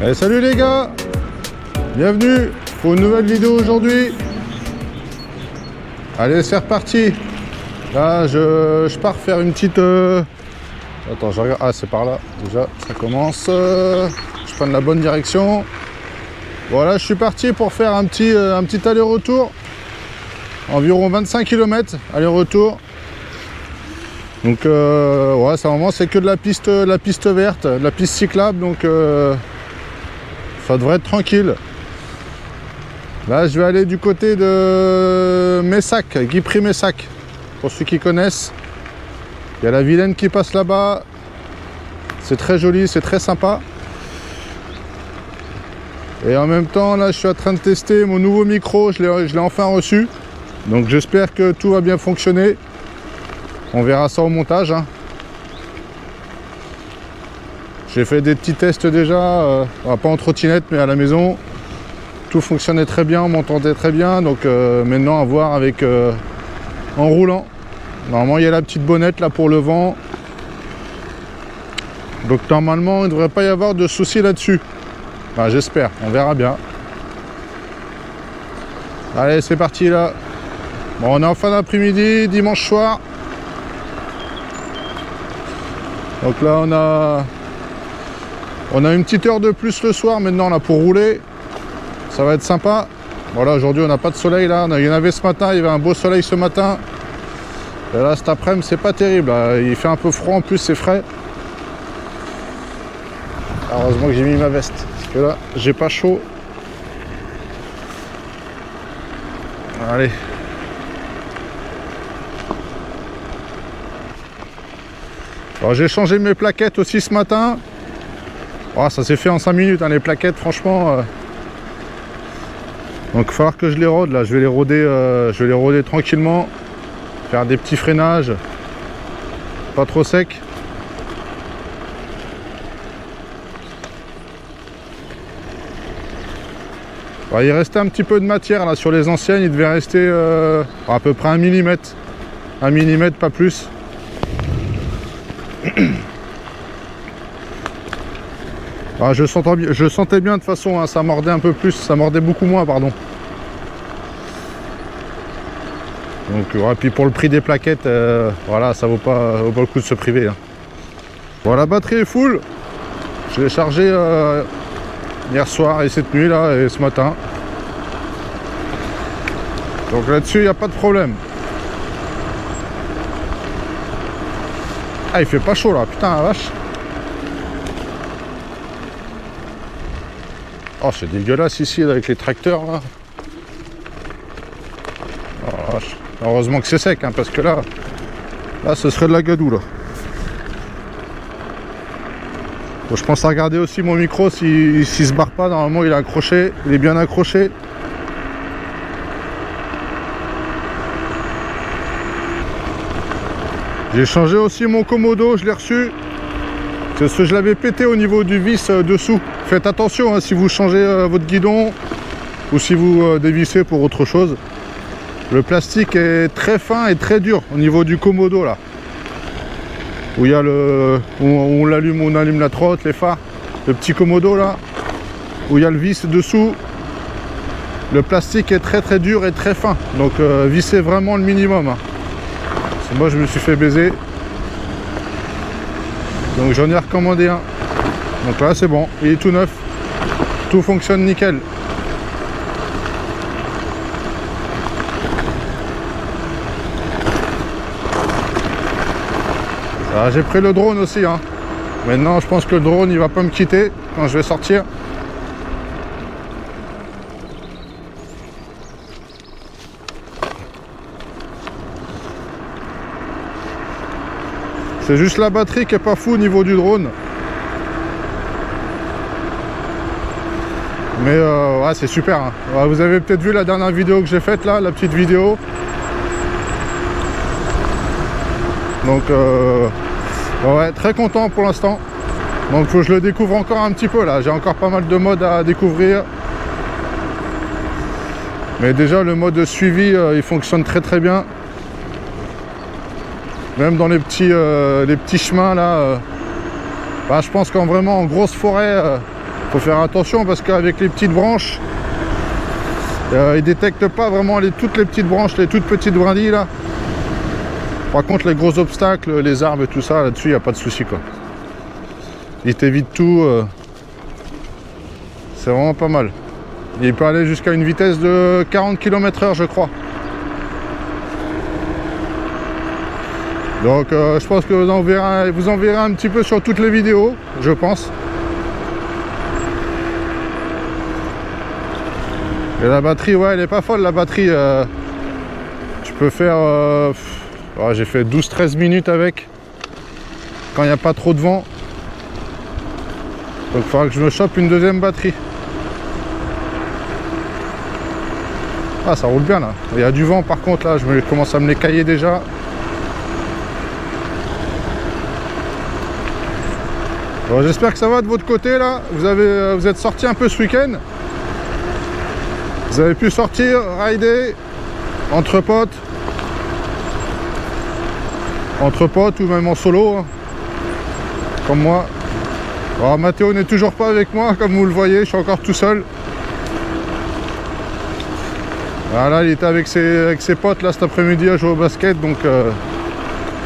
Allez, salut les gars, bienvenue pour une nouvelle vidéo aujourd'hui. Allez, c'est reparti. Là, je pars faire une petite... Attends, je regarde. Ah, c'est par là, déjà, ça commence. Je prends la bonne direction. Voilà, je suis parti pour faire un petit aller-retour. Environ 25 km aller-retour. Donc, ouais, ça vraiment, c'est que de la piste verte, de la piste cyclable. Donc, ça devrait être tranquille. Là, je vais aller du côté de Messac, Guipry-Messac. Pour ceux qui connaissent, il y a la Vilaine qui passe là-bas. C'est très joli, c'est très sympa. Et en même temps, là, je suis en train de tester mon nouveau micro. Je l'ai enfin reçu. Donc, j'espère que tout va bien fonctionner. On verra ça au montage. Hein. J'ai fait des petits tests déjà, pas en trottinette, mais à la maison. Tout fonctionnait très bien, on m'entendait très bien. Donc, maintenant, à voir avec en roulant. Normalement, il y a la petite bonnette là pour le vent. Donc, normalement, il ne devrait pas y avoir de soucis là-dessus. Enfin, j'espère, on verra bien. Allez, c'est parti là. Bon, on est en fin d'après-midi, dimanche soir. Donc là, on a une petite heure de plus le soir maintenant là pour rouler. Ça va être sympa. Voilà, aujourd'hui, on n'a pas de soleil là. Il y en avait ce matin, il y avait un beau soleil ce matin. Et là, cet après-midi, c'est pas terrible. Là. Il fait un peu froid en plus, c'est frais. Heureusement que j'ai mis ma veste. Parce que là, j'ai pas chaud. Allez. Alors, j'ai changé mes plaquettes aussi ce matin. Oh, ça s'est fait en 5 minutes, hein, les plaquettes, franchement. Donc, il va falloir que je les rôde. Là, je vais les rôder tranquillement. Faire des petits freinages. Pas trop sec. Alors, il restait un petit peu de matière là sur les anciennes. Il devait rester à peu près 1 mm. 1 mm, pas plus. Ah, je sentais bien de toute façon, hein, ça mordait un peu plus, ça mordait beaucoup moins, pardon. Donc, ouais, puis pour le prix des plaquettes, voilà, ça vaut pas le coup de se priver. Hein. Bon, la batterie est full. Je l'ai chargée hier soir et cette nuit là et ce matin. Donc là-dessus, il n'y a pas de problème. Ah, il fait pas chaud là, putain la vache. Oh, c'est dégueulasse ici avec les tracteurs là. Oh, la vache. Heureusement que c'est sec, hein, parce que là, ce serait de la gadoue là. Bon, je pense à regarder aussi mon micro s'il se barre pas. Normalement, il est accroché, il est bien accroché. J'ai changé aussi mon commodo, je l'ai reçu. Parce que je l'avais pété au niveau du vis dessous. Faites attention hein, si vous changez votre guidon ou si vous dévissez pour autre chose. Le plastique est très fin et très dur au niveau du commodo là. Où il y a où on allume la trotte, les phares. Le petit commodo là. Où il y a le vis dessous. Le plastique est très très dur et très fin. Donc vissez vraiment le minimum. Hein. Moi je me suis fait baiser. Donc j'en ai recommandé un. Donc là c'est bon, il est tout neuf. Tout fonctionne nickel. J'ai pris le drone aussi. Hein. Maintenant je pense que le drone il va pas me quitter quand je vais sortir. C'est juste la batterie qui est pas fou au niveau du drone. Mais ouais, c'est super. Hein. Ouais, vous avez peut-être vu la dernière vidéo que j'ai faite là, la petite vidéo. Donc ouais, très content pour l'instant. Donc faut que je le découvre encore un petit peu là. J'ai encore pas mal de modes à découvrir. Mais déjà le mode suivi, il fonctionne très très bien. Même dans les petits chemins là, bah, je pense qu'en vraiment en grosse forêt, Faut faire attention parce qu'avec les petites branches, ils détectent pas vraiment toutes les petites branches, les toutes petites brindilles là. Par contre les gros obstacles, les arbres et tout ça, là-dessus il n'y a pas de souci quoi. Il t'évite tout, c'est vraiment pas mal. Il peut aller jusqu'à une vitesse de 40 km/h je crois. Donc je pense que vous en verrez un petit peu sur toutes les vidéos, je pense. Et la batterie, ouais, elle est pas folle la batterie. Tu peux faire... ouais, j'ai fait 12-13 minutes avec. Quand il n'y a pas trop de vent. Donc il faudra que je me chope une deuxième batterie. Ah, ça roule bien là. Il y a du vent par contre là, je commence à me les cailler déjà. Bon, j'espère que ça va de votre côté là. Vous êtes sortis un peu ce week-end. Vous avez pu sortir, rider entre potes ou même en solo, hein, comme moi. Alors, Mathéo n'est toujours pas avec moi, comme vous le voyez, je suis encore tout seul. Voilà, il était avec ses potes là cet après-midi à jouer au basket, donc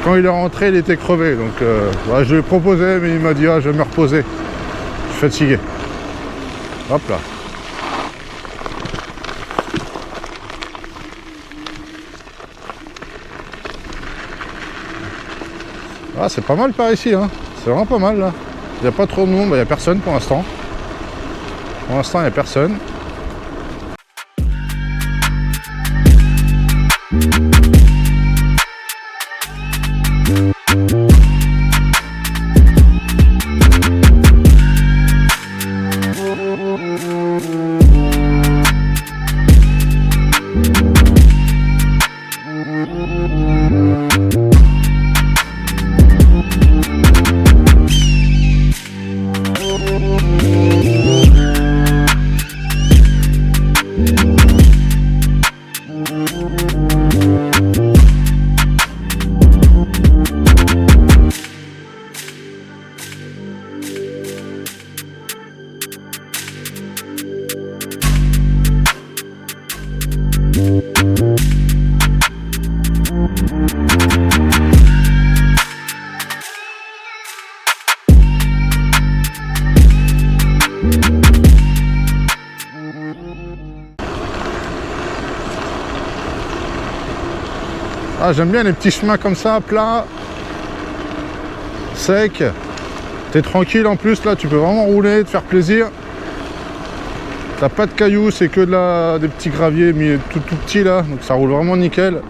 quand il est rentré, il était crevé. Donc voilà, je lui ai proposé, mais il m'a dit ah, je vais me reposer. Je suis fatigué. Hop là. Ah, c'est pas mal par ici, hein. C'est vraiment pas mal là. Il n'y a pas trop de monde, il n'y a personne pour l'instant. Pour l'instant, il n'y a personne. Ah, j'aime bien les petits chemins comme ça, plats, secs. T'es tranquille en plus, là, tu peux vraiment rouler, te faire plaisir. T'as pas de cailloux, c'est que des petits graviers mais tout petits là, donc ça roule vraiment nickel.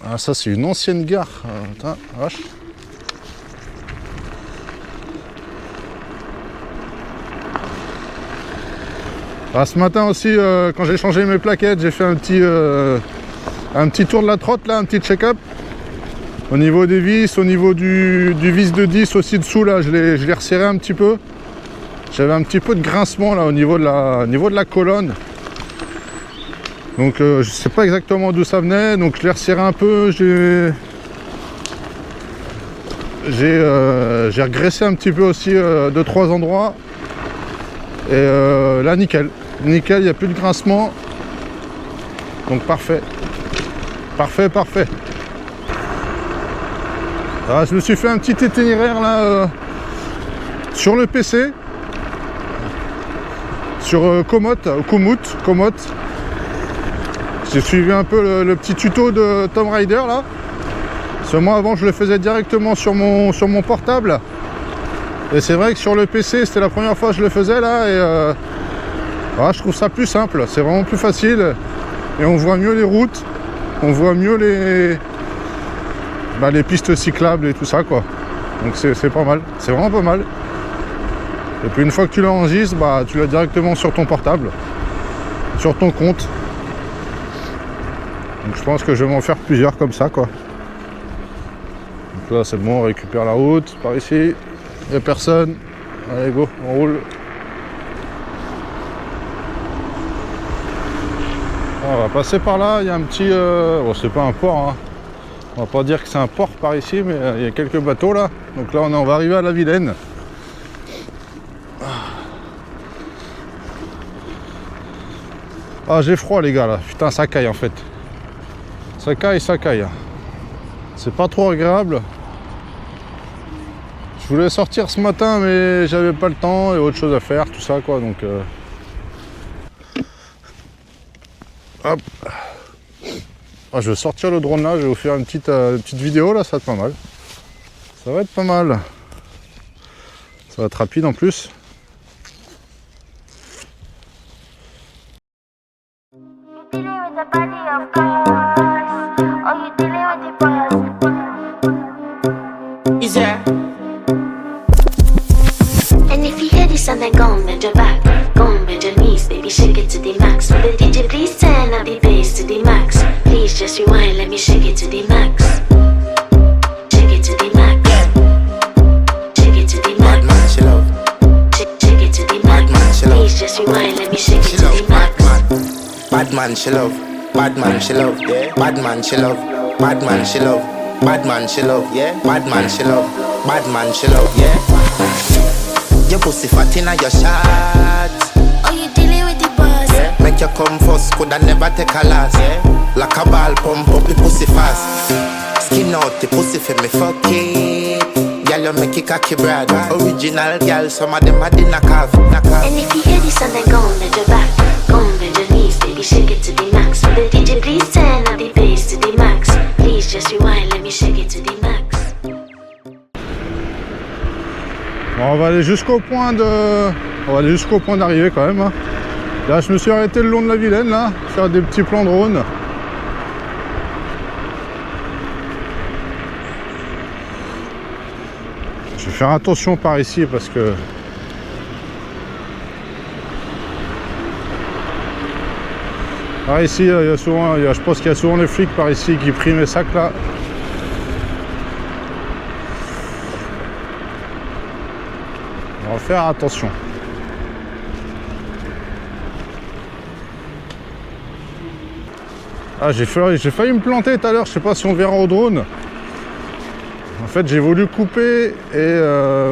Ah, ça c'est une ancienne gare. Putain, vache. Ah, ce matin aussi, quand j'ai changé mes plaquettes, j'ai fait un petit tour de la trotte là, un petit check-up. Au niveau des vis, au niveau du vis de 10 aussi dessous là, je l'ai resserré un petit peu. J'avais un petit peu de grincement là au niveau de la colonne. Donc je sais pas exactement d'où ça venait, donc je l'ai resserré un peu. J'ai regraissé un petit peu aussi 2-3 endroits. Et là nickel, il n'y a plus de grincement. Donc parfait. Parfait. Alors, je me suis fait un petit itinéraire là sur le PC. Sur Komoot. J'ai suivi un peu le petit tuto de Tom Rider là. Parce que moi avant je le faisais directement sur mon portable. Et c'est vrai que sur le PC c'était la première fois que je le faisais là. Et voilà, je trouve ça plus simple, c'est vraiment plus facile. Et on voit mieux les routes, on voit mieux les pistes cyclables et tout ça quoi. Donc c'est pas mal, c'est vraiment pas mal. Et puis une fois que tu l'enregistres, tu l'as directement sur ton portable, sur ton compte. Donc je pense que je vais m'en faire plusieurs comme ça quoi. Donc là c'est bon, on récupère la route par ici. Il n'y a personne. Allez go, on roule. On va passer par là, il y a un petit... Bon, c'est pas un port, hein. On va pas dire que c'est un port par ici, mais il y a quelques bateaux là. Donc là on va arriver à la Vilaine. Ah, j'ai froid les gars là, putain ça caille en fait. Ça caille. C'est pas trop agréable. Je voulais sortir ce matin mais j'avais pas le temps et autre chose à faire, tout ça quoi, donc hop. Ah, je vais sortir le drone là, je vais vous faire une petite vidéo là, ça va être pas mal. Ça va être pas mal. Ça va être rapide en plus. And if you hear this and then go and bend your back, go and bend your knees, baby, shake it to the max. Will the DJ please turn up the bass to the max? Please just rewind, let me shake it to the max. Shake it to the max. Shake it to the max. Bad man, she love. Shake it to the max. Bad man, she love. Please just rewind, let me shake it to the max. Bad man, she love. Bad man, she love. Yeah. Bad man, she love. Bad man, she love. Bad man, she love. Yeah. Bad man, she love. Bad man, she love. Yeah. Your pussy fat inna your shot. Oh, you dealing with the boss? Yeah. Make you come first, coulda never take a last. Yeah. Like a ball, pump up the pussy fast. Skin out the pussy for me, fuck it. Girl, you make it cocky brad. Original girl, some of them a dinner calf. And if you hear this and then go and bend your back, go and bend your knees, baby, shake it to the max. Will the DJ please turn up the bass to the max? Please just rewind, let me shake it to the max. Bon, on va aller jusqu'au point d'arrivée quand même. Là, je me suis arrêté le long de la Vilaine, là, faire des petits plans drone. Je vais faire attention par ici parce que par ici, il y a souvent, je pense qu'il y a souvent les flics par ici qui prient mes sacs là. On va faire attention. Ah, j'ai failli me planter tout à l'heure, je sais pas si on verra au drone. En fait, j'ai voulu couper et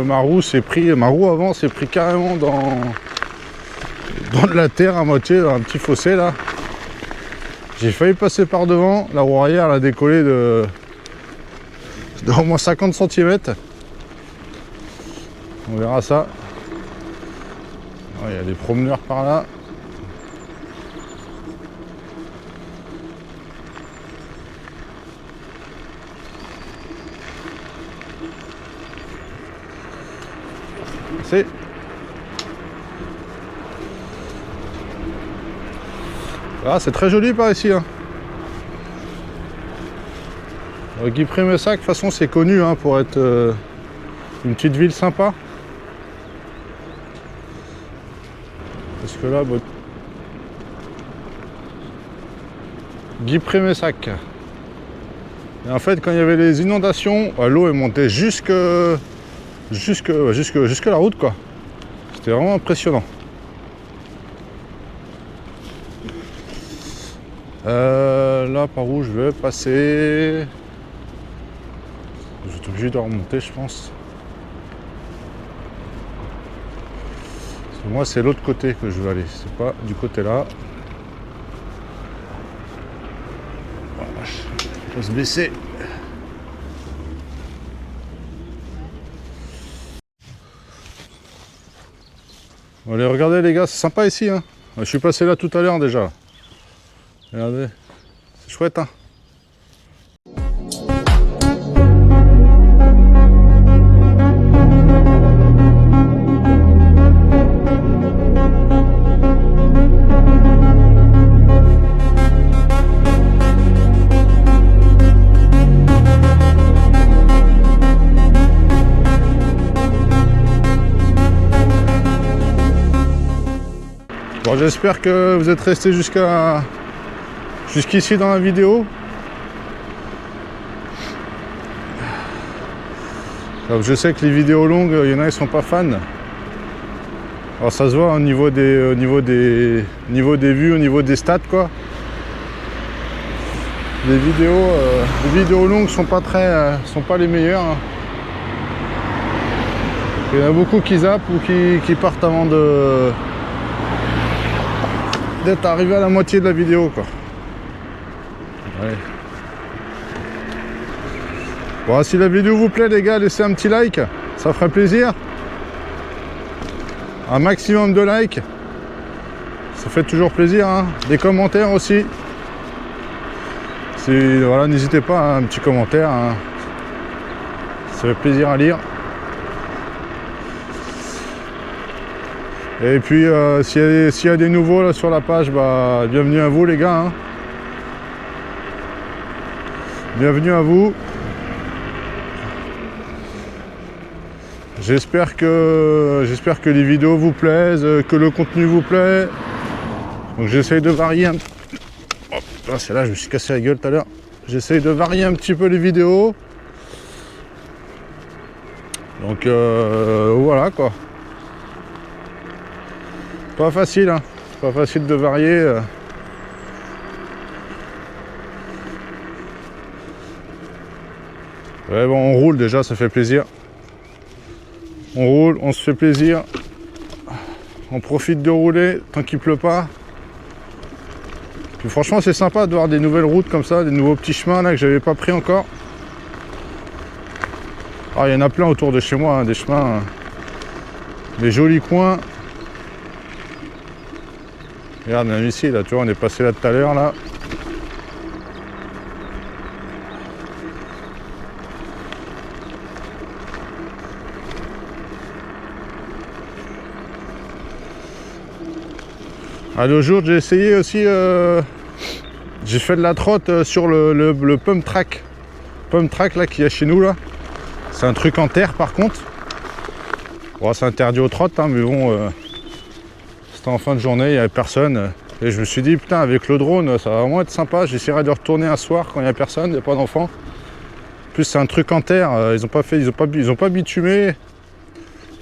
ma roue avant s'est pris carrément dans de la terre à moitié, dans un petit fossé là. J'ai failli passer par devant, la roue arrière elle a décollé de au moins 50 cm. On verra ça. Il y a des promeneurs par là. C'est très joli par ici. Guy-Pré-Messac, de toute façon, c'est connu pour être une petite ville sympa. Parce que là, Guy-Pré-Messac. Et en fait, quand il y avait les inondations, l'eau est montée jusque la route, quoi. C'était vraiment impressionnant. Là, par où je vais passer? Je vais être obligé de remonter, je pense. Parce que moi, c'est l'autre côté que je veux aller. C'est pas du côté là. Oh, faut se baisser. Bon, allez, regardez les gars, c'est sympa ici. Je suis passé là tout à l'heure déjà. Regardez, c'est chouette. Bon, j'espère que vous êtes restés jusqu'ici dans la vidéo. Alors, je sais que les vidéos longues, il y en a qui sont pas fans. Alors ça se voit au niveau des vues, au niveau des stats quoi. les vidéos longues sont pas les meilleures. Hein. Il y en a beaucoup qui zappent ou qui partent avant d'être arrivé à la moitié de la vidéo, quoi. Ouais. Bon, si la vidéo vous plaît, les gars, laissez un petit like, ça ferait plaisir. Un maximum de likes, ça fait toujours plaisir, hein. Des commentaires aussi. Voilà, n'hésitez pas, hein, un petit commentaire, hein. Ça fait plaisir à lire. Et puis s'il y a des nouveaux là sur la page, bah, bienvenue à vous les gars, hein. Bienvenue à vous. J'espère que les vidéos vous plaisent, que le contenu vous plaît. Donc j'essaye de varier un... Oh, c'est là, je me suis cassé la gueule tout à l'heure. J'essaye de varier un petit peu les vidéos. Donc voilà quoi. Pas facile, hein. Pas facile de varier. Ouais, bon, on roule déjà, ça fait plaisir. On roule, on se fait plaisir. On profite de rouler tant qu'il pleut pas. Puis franchement, c'est sympa de voir des nouvelles routes comme ça, des nouveaux petits chemins là que j'avais pas pris encore. Ah, il y en a plein autour de chez moi, hein, des chemins, des jolis coins. Regarde, même ici, là, tu vois, on est passé là tout à l'heure, là. Ah, l'autre jour, j'ai essayé aussi, j'ai fait de la trotte sur le pump track. Pump track, là, qu'il y a chez nous, là. C'est un truc en terre, par contre. Bon, c'est interdit aux trottes, hein, mais bon... C'était en fin de journée, il n'y avait personne. Et je me suis dit, putain, avec le drone, ça va vraiment être sympa. J'essaierai de retourner un soir quand il n'y a personne, il n'y a pas d'enfants. En plus, c'est un truc en terre. Ils n'ont pas bitumé.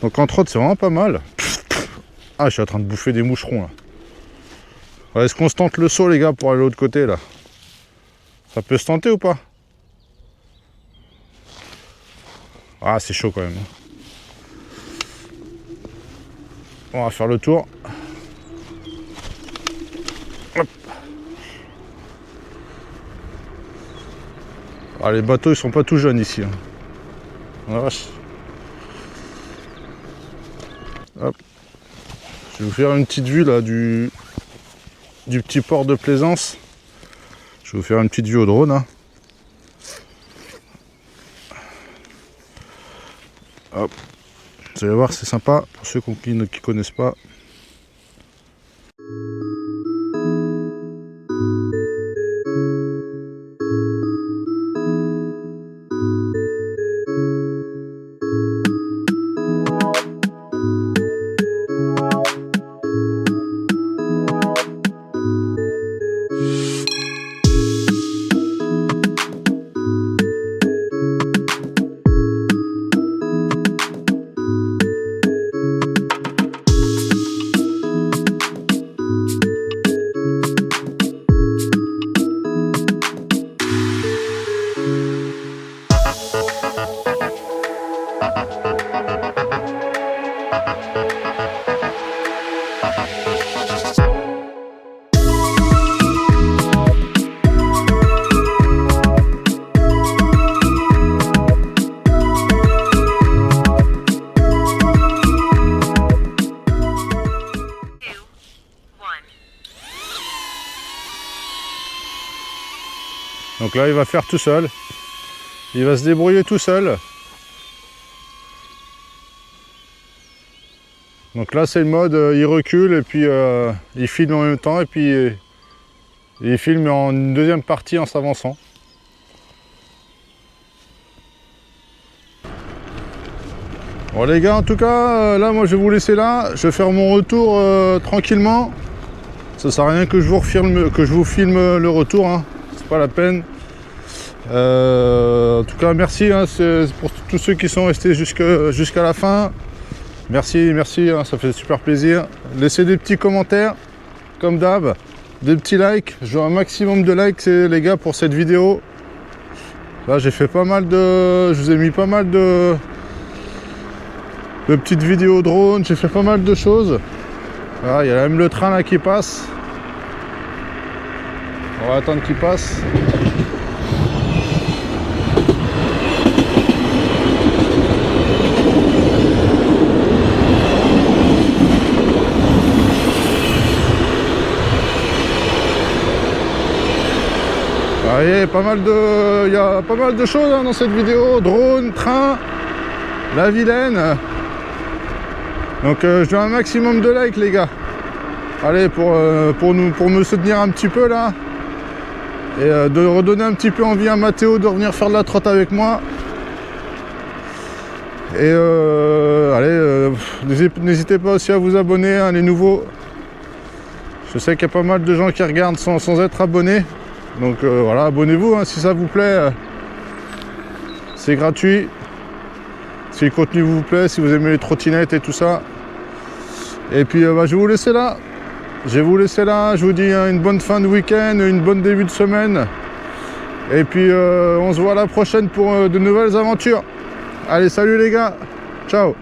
Donc, entre autres, c'est vraiment pas mal. Ah, je suis en train de bouffer des moucherons, là. Ouais, est-ce qu'on se tente le saut, les gars, pour aller de l'autre côté, là? Ça peut se tenter ou pas? Ah, c'est chaud, quand même. On va faire le tour. Hop. Ah, les bateaux ils sont pas tout jeunes ici. Hein. Oh, la vache. Hop. Je vais vous faire une petite vue là du petit port de Plaisance. Je vais vous faire une petite vue au drone. Hein. Hop. Vous allez voir, c'est sympa pour ceux qui ne connaissent pas. Donc là, il va faire tout seul. Il va se débrouiller tout seul. Donc là, c'est le mode, il recule et puis il filme en même temps et puis il filme en une deuxième partie en s'avançant. Bon les gars, en tout cas, là, moi, je vais vous laisser là. Je vais faire mon retour tranquillement. Ça sert à rien que je vous filme le retour. Hein. C'est pas la peine. En tout cas, merci hein, pour tous ceux qui sont restés jusqu'à la fin. Merci, hein, ça fait super plaisir. Laissez des petits commentaires, comme d'hab. des petits likes. Je veux un maximum de likes les gars pour cette vidéo. Là j'ai fait pas mal de... Je vous ai mis pas mal de petites vidéos drone. J'ai fait pas mal de choses. Voilà, il y a même le train là qui passe. On va attendre qu'il passe. Il y a pas mal de choses hein, dans cette vidéo. Drone, train, la Vilaine. Donc je veux un maximum de likes les gars. Allez, pour me soutenir un petit peu là. Et de redonner un petit peu envie à Mathéo de revenir faire de la trotte avec moi. Et allez, n'hésitez pas aussi à vous abonner, hein, les nouveaux. Je sais qu'il y a pas mal de gens qui regardent sans être abonnés. Donc voilà, abonnez-vous hein, si ça vous plaît. C'est gratuit. Si le contenu vous plaît, si vous aimez les trottinettes et tout ça. Et puis je vais vous laisser là. Je vous dis hein, une bonne fin de week-end, une bonne début de semaine. Et puis on se voit à la prochaine pour de nouvelles aventures. Allez, salut les gars. Ciao.